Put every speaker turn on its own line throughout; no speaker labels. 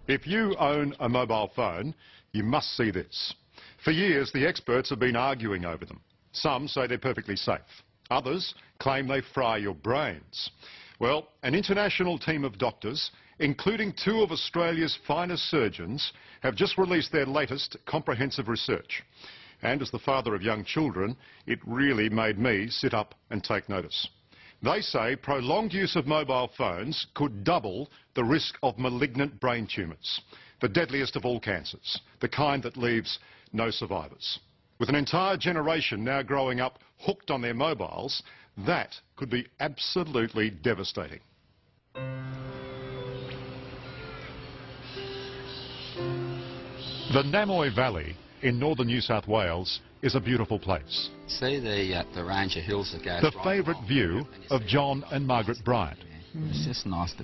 If you own a mobile phone, you must see this. For years, the experts have been arguing over them. Some say they're perfectly safe. Others claim they fry your brains. Well, an international team of doctors, including 2 of Australia's finest surgeons, have just released their latest comprehensive research. And as the father of young children, it really made me sit up and take notice. They say prolonged use of mobile phones could double the risk of malignant brain tumours, the deadliest of all cancers, the kind that leaves no survivors. With an entire generation now growing up hooked on their mobiles, that could be absolutely devastating. The Namoy Valley in northern New South Wales is a beautiful place.
See the range of hills that go...
The favourite view of John and Margaret Bryant.
Yeah. It's just nice to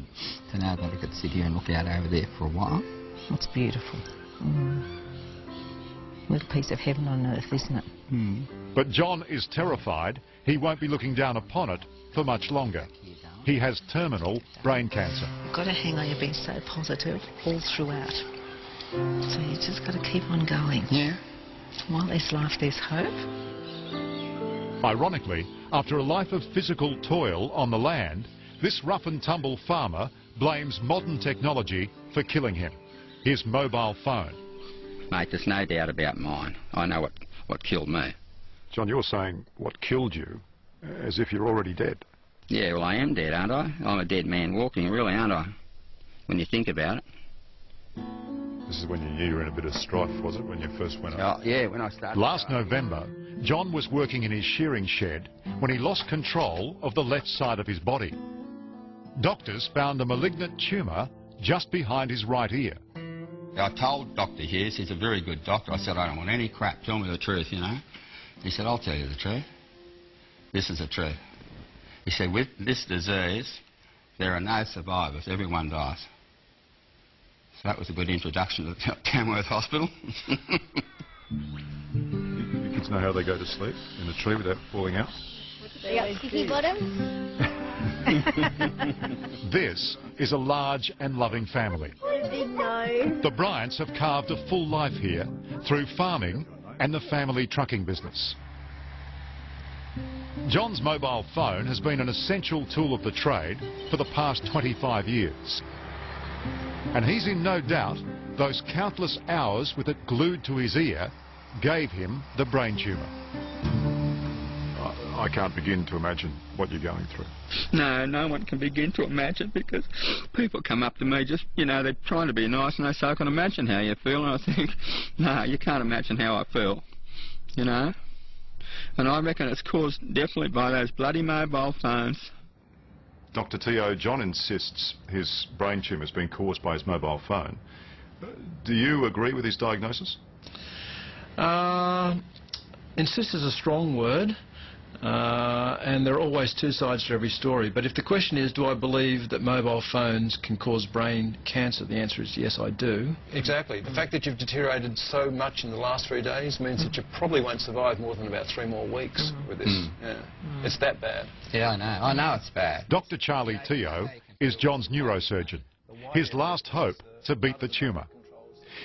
know that we could sit here and look out over there for a while.
It's beautiful. Little piece of heaven on earth, isn't it?
But John is terrified he won't be looking down upon it for much longer. He has terminal brain cancer.
You've got to hang on, you've been so positive all throughout. So you just got to keep on going.
Yeah.
While there's life, there's hope.
Ironically, after a life of physical toil on the land, this rough and tumble farmer blames modern technology for killing him. His mobile phone.
Mate, there's no doubt about mine. I know what killed me.
John, you're saying what killed you as if you're already dead.
Yeah, well, I am dead, aren't I? I'm a dead man walking, really, aren't I? When you think about it.
This is when you knew you were in a bit of strife, was it, when you first went up?
Oh, yeah, when I started...
Last November, John was working in his shearing shed when he lost control of the left side of his body. Doctors found a malignant tumour just behind his right ear.
I told Dr Hughes, he's a very good doctor, I said, I don't want any crap, tell me the truth, you know. He said, I'll tell you the truth. This is the truth. He said, with this disease, there are no survivors, everyone dies. So that was a good introduction to Tamworth Hospital.
Your kids know how they go to sleep in the tree without falling out?
They got sticky bottoms.
This is a large and loving family.
No.
The Bryants have carved a full life here through farming and the family trucking business. John's mobile phone has been an essential tool of the trade for the past 25 years. And he's in no doubt those countless hours with it glued to his ear gave him the brain tumour. I can't begin to imagine what you're going through.
No, no one can begin to imagine, because people come up to me just, you know, they're trying to be nice and they say, I can imagine how you feel. And I think, no, you can't imagine how I feel, you know. And I reckon it's caused definitely by those bloody mobile phones.
Dr Teo, John insists his brain tumour has been caused by his mobile phone. Do you agree with his diagnosis?
Insist is a strong word, and there are always 2 sides to every story. But if the question is, do I believe that mobile phones can cause brain cancer, the answer is yes, I do.
Exactly. The fact that you've deteriorated so much in the last 3 days means that you probably won't survive more than about 3 more weeks with this. Yeah. It's that bad.
Yeah, I know. I know it's bad.
Dr Charlie Teo is John's neurosurgeon, his last hope to beat the tumour.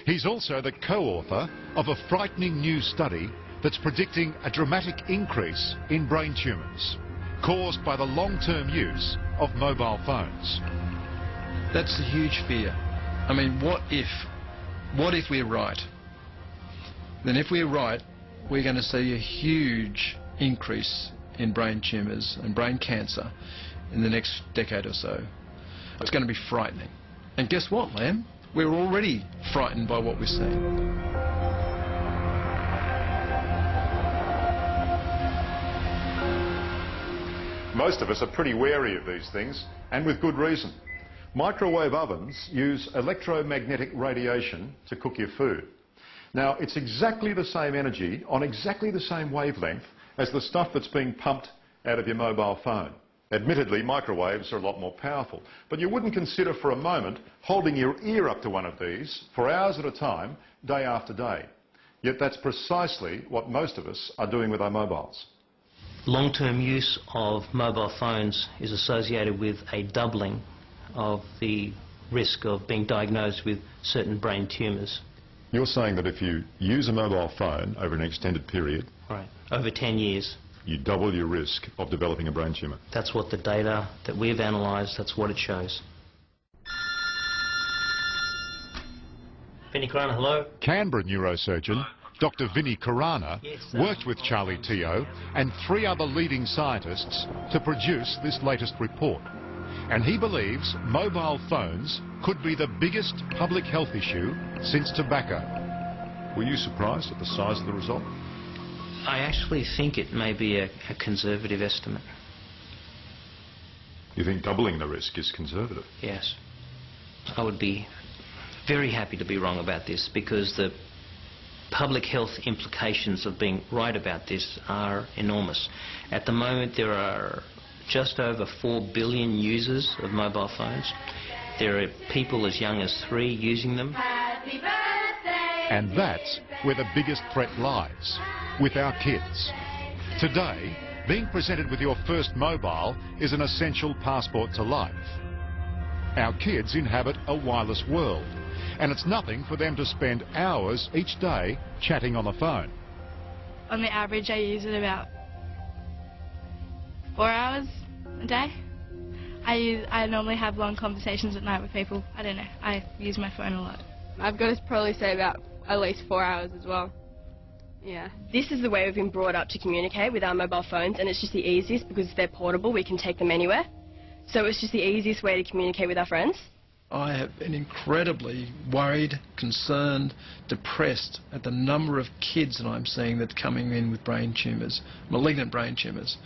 He's also the co-author of a frightening new study that's predicting a dramatic increase in brain tumours caused by the long-term use of mobile phones.
That's a huge fear. I mean, what if we're right? Then if we're right, we're going to see a huge increase in brain tumours and brain cancer in the next decade or so. It's going to be frightening. And guess what, Lamb? We're already frightened by what we're seeing.
Most of us are pretty wary of these things, and with good reason. Microwave ovens use electromagnetic radiation to cook your food. Now, it's exactly the same energy on exactly the same wavelength as the stuff that's being pumped out of your mobile phone. Admittedly, microwaves are a lot more powerful, but you wouldn't consider for a moment holding your ear up to one of these for hours at a time, day after day. Yet that's precisely what most of us are doing with our mobiles.
Long-term use of mobile phones is associated with a doubling of the risk of being diagnosed with certain brain tumours.
You're saying that if you use a mobile phone over an extended period,
Right. Over 10 years.
you double your risk of developing a brain tumour.
That's what the data that we've analysed, that's what it shows. Vinnie Corana, hello.
Canberra neurosurgeon Dr Vinnie Corana worked with Charlie Teo and 3 other leading scientists to produce this latest report. And he believes mobile phones could be the biggest public health issue since tobacco. Were you surprised at the size of the result?
I actually think it may be a conservative estimate.
You think doubling the risk is conservative?
Yes. I would be very happy to be wrong about this, because the public health implications of being right about this are enormous. At the moment there are just over 4 billion users of mobile phones. There are people as young as 3 using them.
Happy birthday!
And that's where the biggest threat lies, with our kids. Today, being presented with your first mobile is an essential passport to life. Our kids inhabit a wireless world, and it's nothing for them to spend hours each day chatting on the phone.
On the average, I use it about 4 hours a day. I normally have long conversations at night with people. I don't know, I use my phone a lot.
I've got to probably say about at least 4 hours as well. Yeah.
This is the way we've been brought up to communicate with our mobile phones, and it's just the easiest because they're portable, we can take them anywhere. So it's just the easiest way to communicate with our friends.
I have been incredibly worried, concerned, depressed at the number of kids that I'm seeing that are coming in with brain tumours, malignant brain tumours.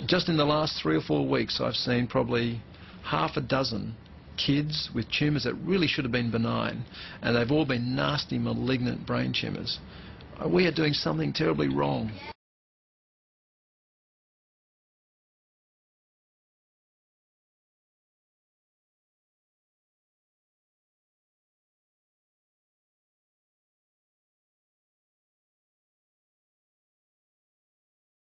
Just in the last 3 or 4 weeks I've seen probably half a dozen kids with tumours that really should have been benign, and they've all been nasty malignant brain tumours. We are doing something terribly wrong.